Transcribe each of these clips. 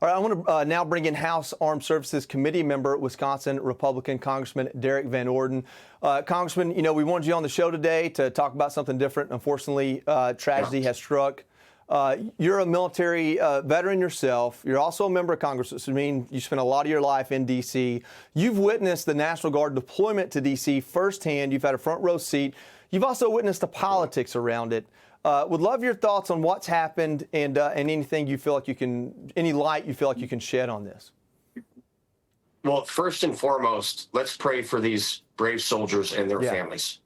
All right, I want to now bring in House Armed Services Committee member, Wisconsin Republican Congressman Derrick Van Orden. Congressman, we wanted you on the show today to talk about something different. Unfortunately, tragedy has struck. You're a military veteran yourself. You're also a member of Congress, which means you spent a lot of your life in D.C. You've witnessed the National Guard deployment to D.C. firsthand. You've had a front row seat. You've also witnessed the politics around it. Would love your thoughts on what's happened and anything you feel like any light you feel like you can shed on this. Well, first and foremost, let's pray for these brave soldiers and their families.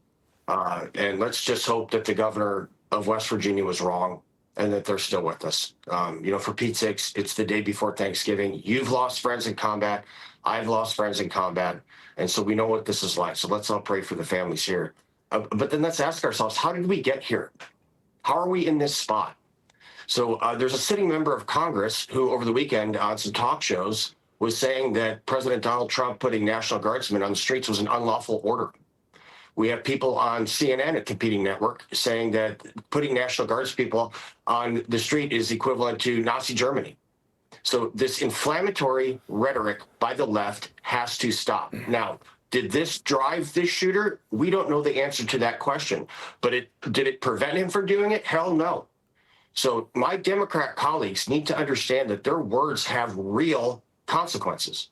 And let's just hope that the governor of West Virginia was wrong and that they're still with us. For Pete's sakes, it's the day before Thanksgiving. You've lost friends in combat. I've lost friends in combat. And so we know what this is like. So let's all pray for the families here. But then let's ask ourselves, how did we get here? How are we in this spot? So there's a sitting member of Congress who over the weekend on some talk shows was saying that President Donald Trump putting National Guardsmen on the streets was an unlawful order. We have people on CNN, a competing network, saying that putting National Guards people on the street is equivalent to Nazi Germany. So this inflammatory rhetoric by the left has to stop. Now, did this drive this shooter? We don't know the answer to that question. But did it prevent him from doing it? Hell no. So my Democrat colleagues need to understand that their words have real consequences.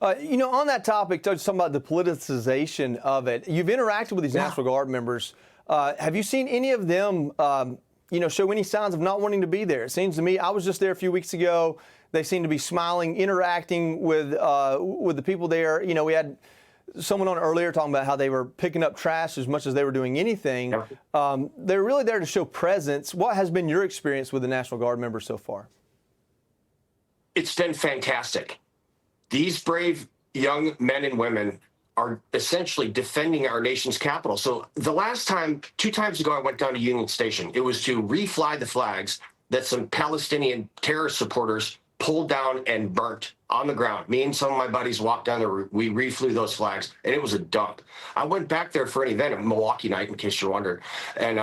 On that topic, talking about the politicization of it, you've interacted with these National Guard members. Have you seen any of them, show any signs of not wanting to be there? It seems to me, I was just there a few weeks ago. They seem to be smiling, interacting with the people there. We had someone on earlier talking about how they were picking up trash as much as they were doing anything. They're really there to show presence. What has been your experience with the National Guard members so far? It's been fantastic. These brave young men and women are essentially defending our nation's capital. So the last time, 2 times ago, I went down to Union Station. It was to refly the flags that some Palestinian terrorist supporters pulled down and burnt on the ground. Me and some of my buddies walked down there. We reflew those flags, and it was a dump. I went back there for an event at Milwaukee night, in case you're wondering, and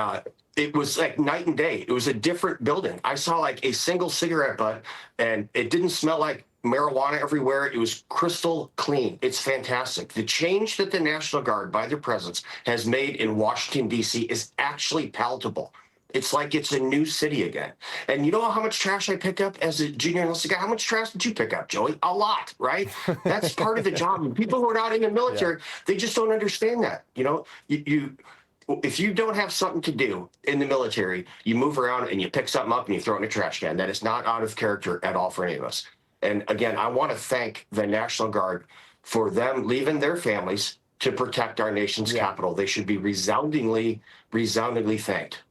it was like night and day. It was a different building. I saw like a single cigarette butt, and it didn't smell like marijuana everywhere. It was crystal clean. It's fantastic. The change that the National Guard, by their presence, has made in Washington, D.C. is actually palatable. It's like it's a new city again. And you know how much trash I picked up as a junior enlisted guy? How much trash did you pick up, Joey? A lot, right? That's part of the job. People who are not in the military, they just don't understand that. If you don't have something to do in the military, you move around and you pick something up and you throw it in a trash can. That is not out of character at all for any of us. And again, I want to thank the National Guard for them leaving their families to protect our nation's capital. They should be resoundingly thanked.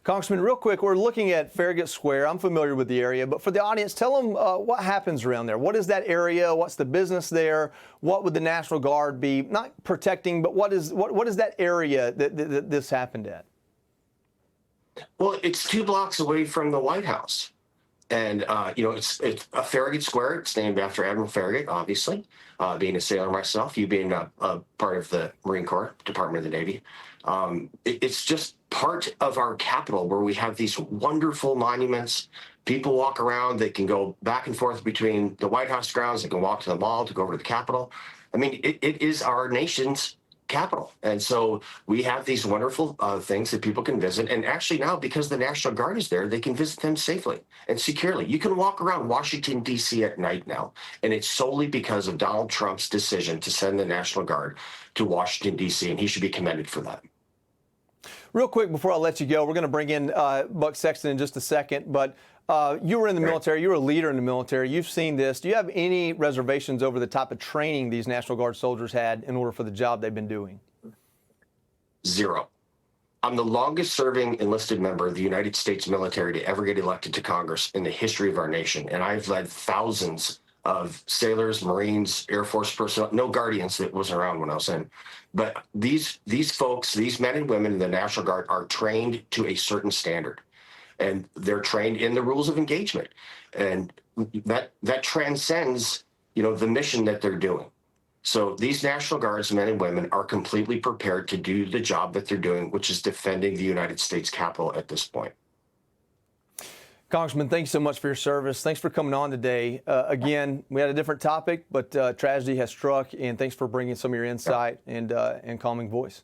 Congressman, real quick, we're looking at Farragut Square. I'm familiar with the area, but for the audience, tell them what happens around there. What is that area? What's the business there? What would the National Guard be not protecting, but what is that area that this happened at? Well, it's 2 blocks away from the White House. And, it's a Farragut Square. It's named after Admiral Farragut, obviously, being a sailor myself, you being a part of the Marine Corps, Department of the Navy. It's just part of our capital where we have these wonderful monuments. People walk around. They can go back and forth between the White House grounds. They can walk to the mall to go over to the Capitol. I mean, it is our nation's capital. And so we have these wonderful things that people can visit. And actually now, because the National Guard is there, they can visit them safely and securely. You can walk around Washington, D.C. at night now. And it's solely because of Donald Trump's decision to send the National Guard to Washington, D.C. And he should be commended for that. Real quick, before I let you go, we're going to bring in Buck Sexton in just a second. But you were in the military. You were a leader in the military. You've seen this. Do you have any reservations over the type of training these National Guard soldiers had in order for the job they've been doing? Zero. I'm the longest serving enlisted member of the United States military to ever get elected to Congress in the history of our nation. And I've led thousands of sailors, Marines, Air Force personnel, no Guardians that wasn't around when I was in. But these folks, these men and women in the National Guard are trained to a certain standard. And they're trained in the rules of engagement. And that transcends, the mission that they're doing. So these National Guards men and women are completely prepared to do the job that they're doing, which is defending the United States Capitol at this point. Congressman, thanks so much for your service. Thanks for coming on today. Again, we had a different topic, but tragedy has struck, and thanks for bringing some of your insight and calming voice.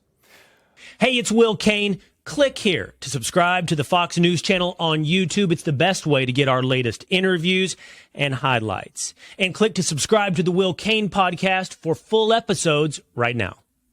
Hey, it's Will Cain. Click here to subscribe to the Fox News channel on YouTube. It's the best way to get our latest interviews and highlights. And click to subscribe to the Will Cain podcast for full episodes right now.